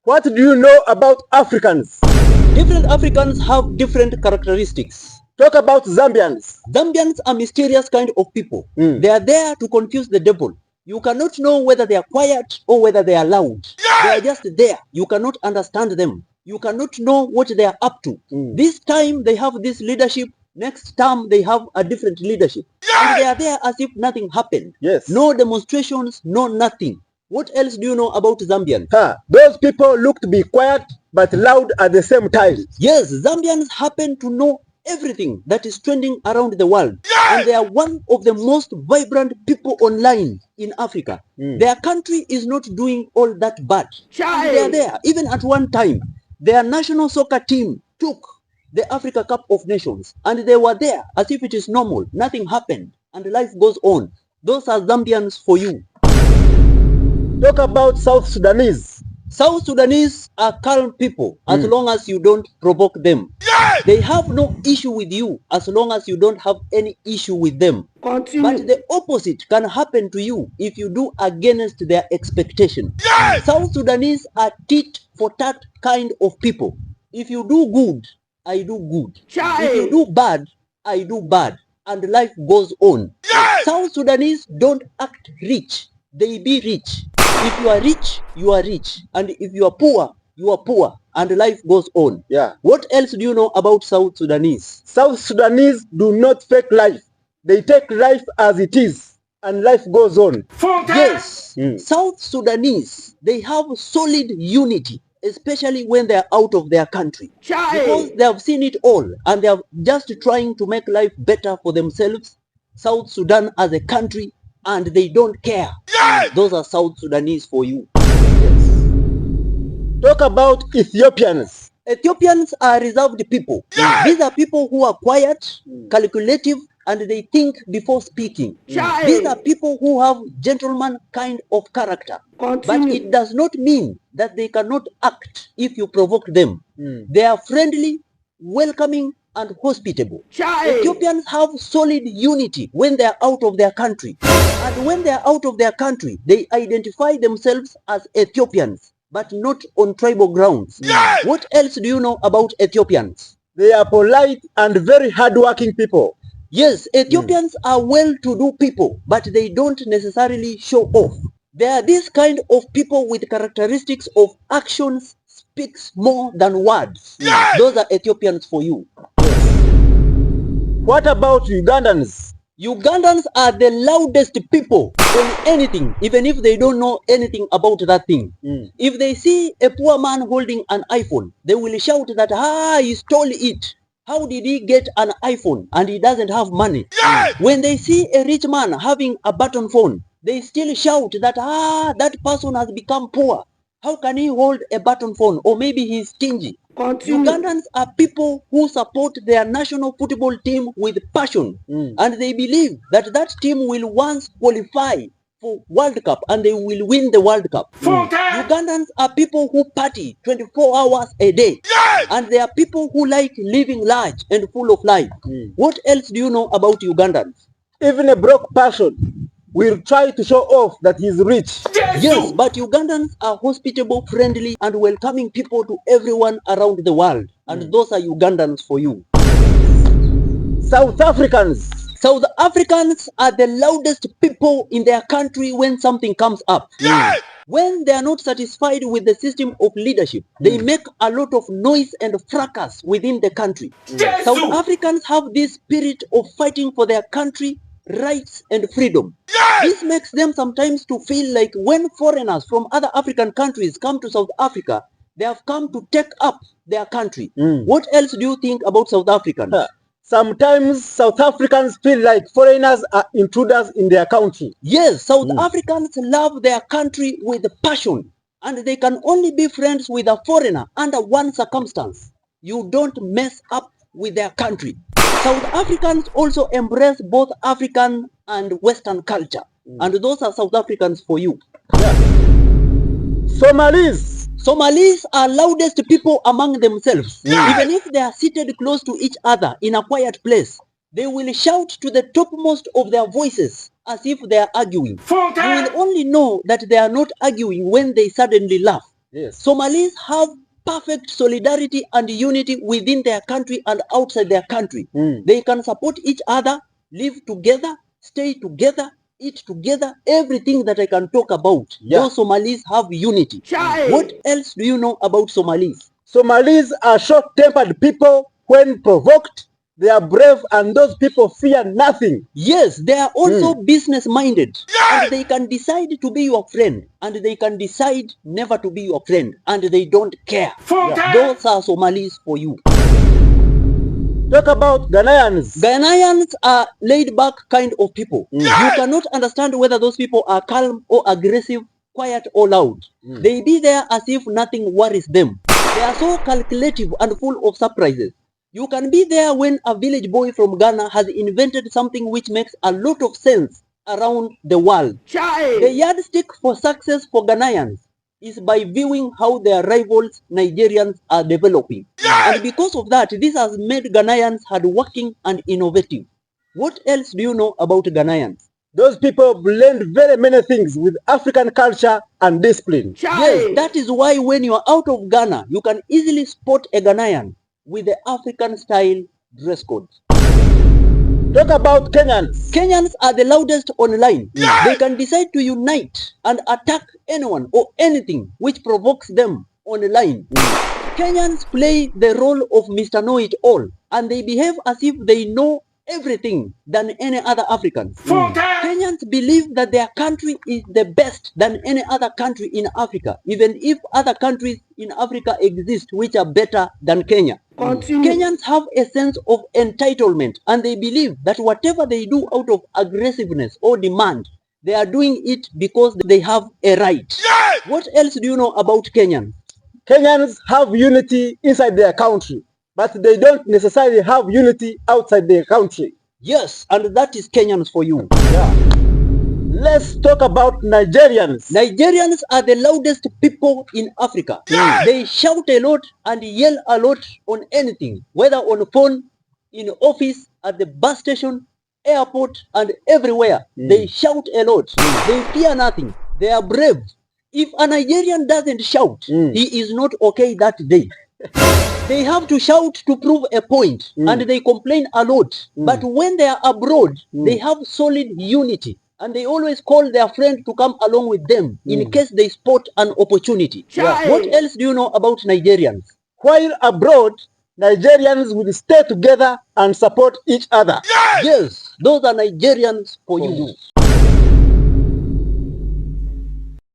What do you know about Africans? Different Africans have different characteristics. Talk about Zambians. Zambians are mysterious kind of people. They are there to confuse the devil. You cannot know whether they are quiet or whether they are loud. They are just there. You cannot understand them. You cannot know what they are up to. This time they have this leadership. Next time they have a different leadership. And they are there as if nothing happened. Yes. No demonstrations, no nothing. What else do you know about Zambians? Those people look to be quiet but loud at the same time. Yes, Zambians happen to know everything that is trending around the world. And they are one of the most vibrant people online in Africa. Their country is not doing all that bad. And they are there. Even at one time, their national soccer team took the Africa Cup of Nations. And they were there as if it is normal. Nothing happened. And life goes on. Those are Zambians for you. Talk about South Sudanese. South Sudanese are calm people as long as you don't provoke them. They have no issue with you as long as you don't have any issue with them. Continue. But the opposite can happen to you if you do against their expectation. South Sudanese are tit for tat kind of people. If you do good, I do good. If you do bad, I do bad. And life goes on. South Sudanese don't act rich. They be rich. If you are rich, you are rich. And if you are poor, you are poor. And life goes on. What else do you know about South Sudanese? South Sudanese do not fake life. They take life as it is. And life goes on. Yes. South Sudanese, they have solid unity. Especially when they are out of their country. Because they have seen it all. And they are just trying to make life better for themselves. South Sudan as a country. And they don't care. Those are South Sudanese for you. Talk about Ethiopians. Ethiopians are reserved people. These are people who are quiet, calculative, and they think before speaking. These are people who have gentleman kind of character. But it does not mean that they cannot act if you provoke them. They are friendly, welcoming, and hospitable. Ethiopians have solid unity when they are out of their country. And when they are out of their country, they identify themselves as Ethiopians, but not on tribal grounds. What else do you know about Ethiopians? They are polite and very hardworking people. Yes, Ethiopians are well-to-do people, but they don't necessarily show off. They are this kind of people with characteristics of actions speaks more than words. Those are Ethiopians for you. What about Ugandans? Ugandans are the loudest people on anything, even if they don't know anything about that thing. If they see a poor man holding an iPhone, they will shout that, he stole it. How did he get an iPhone and he doesn't have money? When they see a rich man having a button phone, they still shout that, that person has become poor. How can he hold a button phone? Or maybe he's stingy. Ugandans are people who support their national football team with passion. And they believe that that team will once qualify for World Cup and they will win the World Cup. Ugandans are people who party 24 hours a day. And they are people who like living large and full of life. What else do you know about Ugandans? Even a broke person will try to show off that he's rich. Yes, but Ugandans are hospitable, friendly, and welcoming people to everyone around the world. And those are Ugandans for you. South Africans. South Africans are the loudest people in their country when something comes up. When they are not satisfied with the system of leadership, they make a lot of noise and fracas within the country. South Africans have this spirit of fighting for their country, rights and freedom. This makes them sometimes to feel like when foreigners from other African countries come to South Africa, they have come to take up their country. What else do you think about South Africans? Sometimes South Africans feel like foreigners are intruders in their country. Yes, South Africans love their country with passion. And they can only be friends with a foreigner under one circumstance. You don't mess up with their country. South Africans also embrace both African and Western culture. And those are South Africans for you. Somalis are loudest people among themselves. Even if they are seated close to each other in a quiet place, they will shout to the topmost of their voices as if they are arguing. You will only know that they are not arguing when they suddenly laugh. Yes. Somalis have perfect solidarity and unity within their country and outside their country. They can support each other, live together, stay together, eat together, everything that I can talk about. Yeah. Those Somalis have unity. What else do you know about Somalis? Somalis are short-tempered people. When provoked, they are brave, and those people fear nothing. Yes, they are also business-minded. And they can decide to be your friend, and they can decide never to be your friend, and they don't care. Those are Somalis for you. Talk about Ghanaians. Ghanaians are laid-back kind of people. You cannot understand whether those people are calm or aggressive, quiet or loud. They be there as if nothing worries them. They are so calculative and full of surprises. You can be there when a village boy from Ghana has invented something which makes a lot of sense around the world. The yardstick for success for Ghanaians is by viewing how their rivals Nigerians are developing. And because of that, this has made Ghanaians hardworking and innovative. What else do you know about Ghanaians? Those people blend very many things with African culture and discipline. Yes, that is why when you are out of Ghana, you can easily spot a Ghanaian with the African style dress code. Talk about Kenyans. Kenyans are the loudest online. They can decide to unite and attack anyone or anything which provokes them online. Kenyans play the role of Mr. Know-it-all, and they behave as if they know everything than any other Africans. Kenyans believe that their country is the best than any other country in Africa, even if other countries in Africa exist which are better than Kenya. Kenyans have a sense of entitlement, and they believe that whatever they do out of aggressiveness or demand, they are doing it because they have a right. What else do you know about Kenyans? Kenyans have unity inside their country, but they don't necessarily have unity outside their country. Yes, and that is Kenyans for you. Let's talk about Nigerians. Nigerians are the loudest people in Africa. They shout a lot and yell a lot on anything, whether on the phone, in office, at the bus station, airport, and everywhere. They shout a lot. They fear nothing. They are brave. If a Nigerian doesn't shout, he is not okay that day. They have to shout to prove a point, and they complain a lot. But when they are abroad, they have solid unity, and they always call their friend to come along with them in case they spot an opportunity. What else do you know about Nigerians? While abroad, Nigerians will stay together and support each other. Yes, those are Nigerians for you.